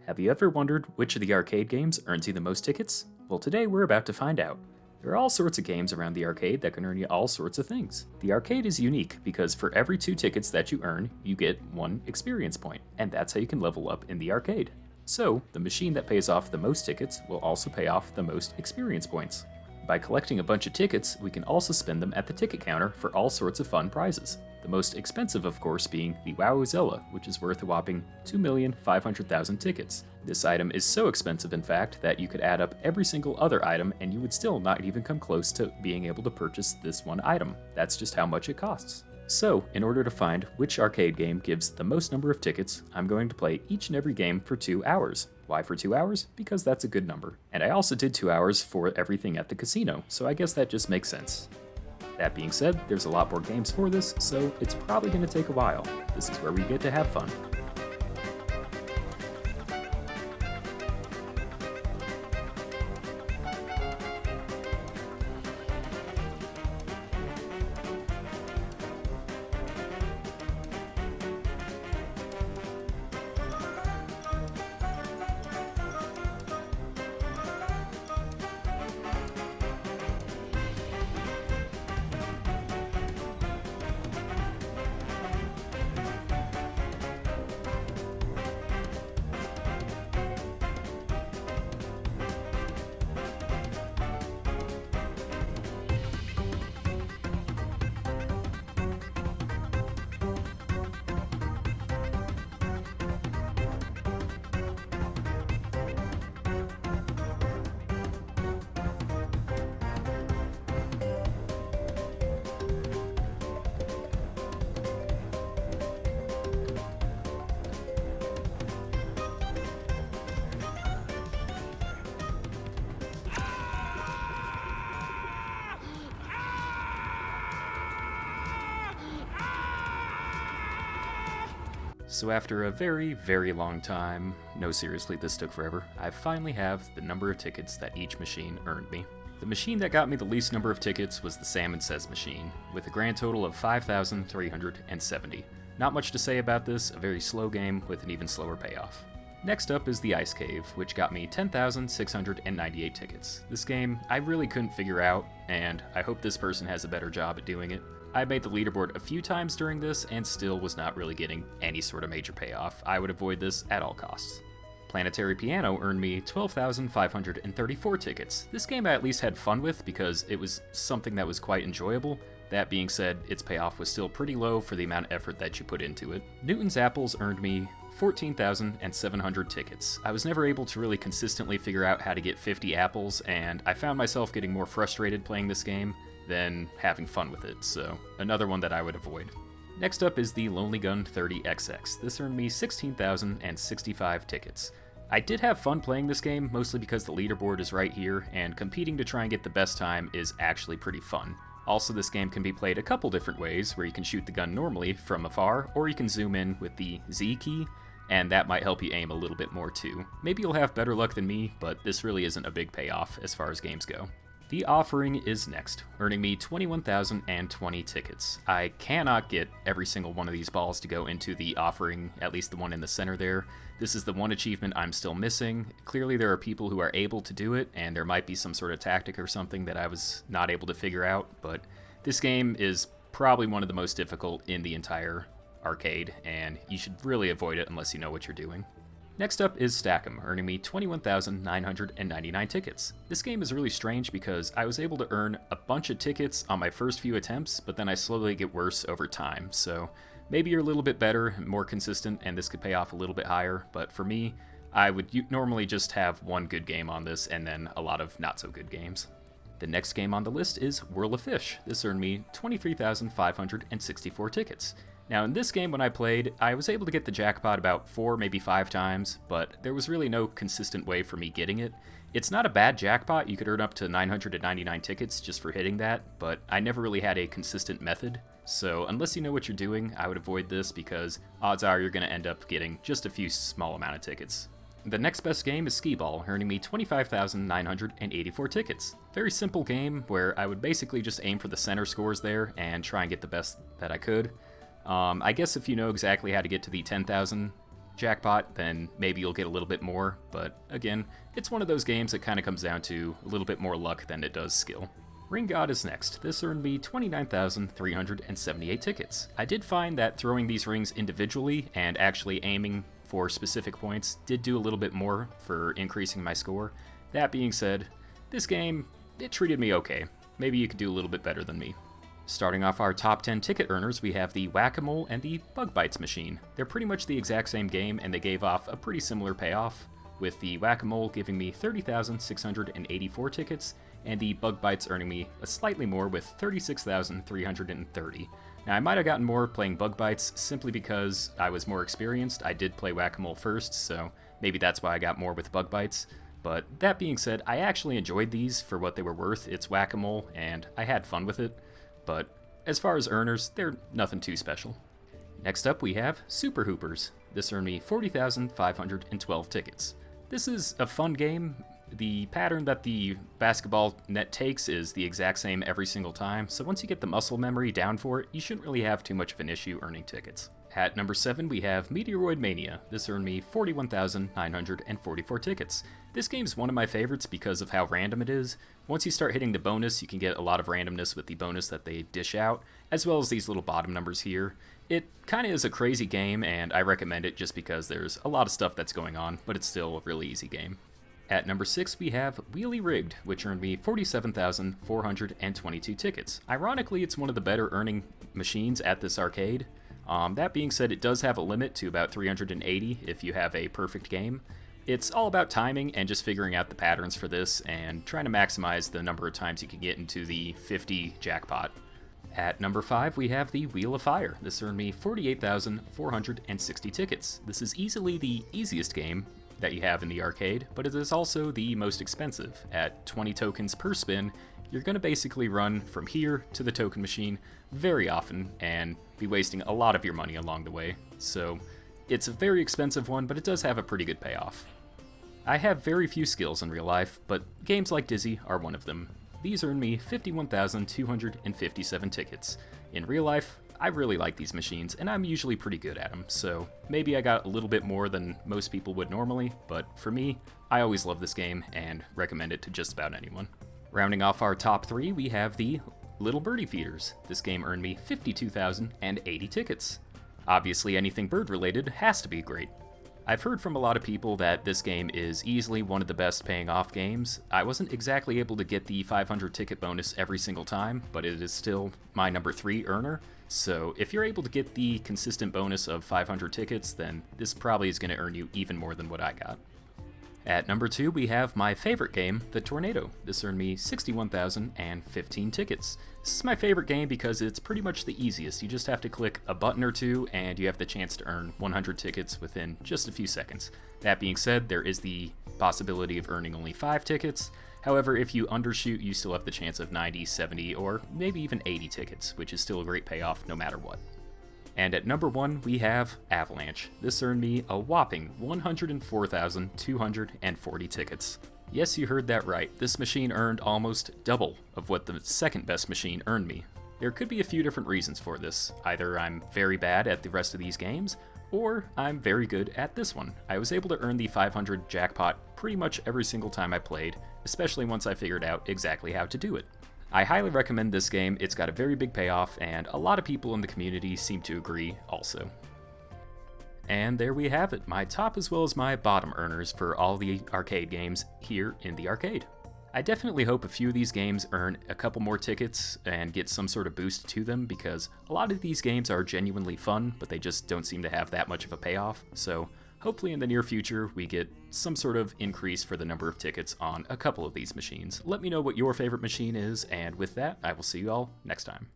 Have you ever wondered which of the arcade games earns you the most tickets? Well, today we're about to find out. There are all sorts of games around the arcade that can earn you all sorts of things. The arcade is unique because for every 2 tickets that you earn, you get 1 experience point, and that's how you can level up in the arcade. So, the machine that pays off the most tickets will also pay off the most experience points. By collecting a bunch of tickets, we can also spend them at the ticket counter for all sorts of fun prizes. The most expensive, of course, being the Wowzilla, which is worth a whopping 2,500,000 tickets. This item is so expensive, in fact, that you could add up every single other item and you would still not even come close to being able to purchase this one item. That's just how much it costs. So, in order to find which arcade game gives the most number of tickets, I'm going to play each and every game for 2 hours. Why for 2 hours? Because that's a good number. And I also did 2 hours for everything at the casino, so I guess that just makes sense. That being said, there's a lot more games for this, so it's probably going to take a while. This is where we get to have fun. So after a very, very long time, no seriously, this took forever, I finally have the number of tickets that each machine earned me. The machine that got me the least number of tickets was the Salmon Says machine, with a grand total of 5,370. Not much to say about this, a very slow game with an even slower payoff. Next up is the Ice Cave, which got me 10,698 tickets. This game I really couldn't figure out, and I hope this person has a better job at doing it. I made the leaderboard a few times during this and still was not really getting any sort of major payoff. I would avoid this at all costs. Planetary Piano earned me 12,534 tickets. This game I at least had fun with because it was something that was quite enjoyable. That being said, its payoff was still pretty low for the amount of effort that you put into it. Newton's Apples earned me 14,700 tickets. I was never able to really consistently figure out how to get 50 apples, and I found myself getting more frustrated playing this game than having fun with it, so another one that I would avoid. Next up is the Lonely Gun 30XX. This earned me 16,065 tickets. I did have fun playing this game, mostly because the leaderboard is right here, and competing to try and get the best time is actually pretty fun. Also, this game can be played a couple different ways, where you can shoot the gun normally from afar, or you can zoom in with the Z key, and that might help you aim a little bit more too. Maybe you'll have better luck than me, but this really isn't a big payoff as far as games go. The Offering is next, earning me 21,020 tickets. I cannot get every single one of these balls to go into the Offering, at least the one in the center there. This is the one achievement I'm still missing. Clearly there are people who are able to do it, and there might be some sort of tactic or something that I was not able to figure out, but this game is probably one of the most difficult in the entire arcade, and you should really avoid it unless you know what you're doing. Next up is Stack'em, earning me 21,999 tickets. This game is really strange because I was able to earn a bunch of tickets on my first few attempts, but then I slowly get worse over time, so maybe you're a little bit better, more consistent, and this could pay off a little bit higher, but for me, I would normally just have one good game on this and then a lot of not so good games. The next game on the list is Whirl of Fish. This earned me 23,564 tickets. Now in this game when I played, I was able to get the jackpot about 4, maybe 5 times, but there was really no consistent way for me getting it. It's not a bad jackpot, you could earn up to 999 tickets just for hitting that, but I never really had a consistent method. So unless you know what you're doing, I would avoid this because odds are you're going to end up getting just a few small amount of tickets. The next best game is Skeeball, earning me 25,984 tickets. Very simple game where I would basically just aim for the center scores there and try and get the best that I could. I guess if you know exactly how to get to the 10,000 jackpot, then maybe you'll get a little bit more, but again, it's one of those games that kind of comes down to a little bit more luck than it does skill. Ring God is next. This earned me 29,378 tickets. I did find that throwing these rings individually and actually aiming for specific points did do a little bit more for increasing my score. That being said, this game, it treated me okay. Maybe you could do a little bit better than me. Starting off our top 10 ticket earners, we have the Whack-A-Mole and the Bug Bites machine. They're pretty much the exact same game, and they gave off a pretty similar payoff, with the Whack-A-Mole giving me 30,684 tickets, and the Bug Bites earning me a slightly more with 36,330. Now, I might have gotten more playing Bug Bites simply because I was more experienced. I did play Whack-A-Mole first, so maybe that's why I got more with Bug Bites. But that being said, I actually enjoyed these for what they were worth. It's Whack-A-Mole, and I had fun with it. But as far as earners, they're nothing too special. Next up, we have Super Hoopers. This earned me 40,512 tickets. This is a fun game. The pattern that the basketball net takes is the exact same every single time, so once you get the muscle memory down for it, you shouldn't really have too much of an issue earning tickets. At number 7, we have Meteoroid Mania. This earned me 41,944 tickets. This game's one of my favorites because of how random it is. Once you start hitting the bonus, you can get a lot of randomness with the bonus that they dish out, as well as these little bottom numbers here. It kind of is a crazy game, and I recommend it just because there's a lot of stuff that's going on, but it's still a really easy game. At number 6, we have Wheelie Rigged, which earned me 47,422 tickets. Ironically, it's one of the better earning machines at this arcade. That being said, it does have a limit to about 380 if you have a perfect game. It's all about timing and just figuring out the patterns for this and trying to maximize the number of times you can get into the 50 jackpot. At number 5, we have the Wheel of Fire. This earned me 48,460 tickets. This is easily the easiest game that you have in the arcade, but it is also the most expensive. At 20 tokens per spin, you're going to basically run from here to the token machine very often and be wasting a lot of your money along the way. So it's a very expensive one, but it does have a pretty good payoff. I have very few skills in real life, but games like Dizzy are one of them. These earned me 51,257 tickets. In real life, I really like these machines, and I'm usually pretty good at them, so maybe I got a little bit more than most people would normally, but for me, I always love this game and recommend it to just about anyone. Rounding off our top 3, we have the Little Birdie Feeders. This game earned me 52,080 tickets. Obviously, anything bird related has to be great. I've heard from a lot of people that this game is easily one of the best paying off games. I wasn't exactly able to get the 500 ticket bonus every single time, but it is still my number 3 earner. So if you're able to get the consistent bonus of 500 tickets, then this probably is going to earn you even more than what I got. At number 2, we have my favorite game, The Tornado. This earned me 61,015 tickets. This is my favorite game because it's pretty much the easiest. You just have to click a button or two and you have the chance to earn 100 tickets within just a few seconds. That being said, there is the possibility of earning only 5 tickets. However, if you undershoot, you still have the chance of 90, 70, or maybe even 80 tickets, which is still a great payoff no matter what. And at number 1, we have Avalanche. This earned me a whopping 104,240 tickets. Yes, you heard that right. This machine earned almost double of what the second best machine earned me. There could be a few different reasons for this. Either I'm very bad at the rest of these games, or I'm very good at this one. I was able to earn the 500 jackpot pretty much every single time I played, especially once I figured out exactly how to do it. I highly recommend this game. It's got a very big payoff, and a lot of people in the community seem to agree also. And there we have it, my top as well as my bottom earners for all the arcade games here in the arcade. I definitely hope a few of these games earn a couple more tickets and get some sort of boost to them, because a lot of these games are genuinely fun, but they just don't seem to have that much of a payoff. So hopefully in the near future we get some sort of increase for the number of tickets on a couple of these machines. Let me know what your favorite machine is, and with that, I will see you all next time.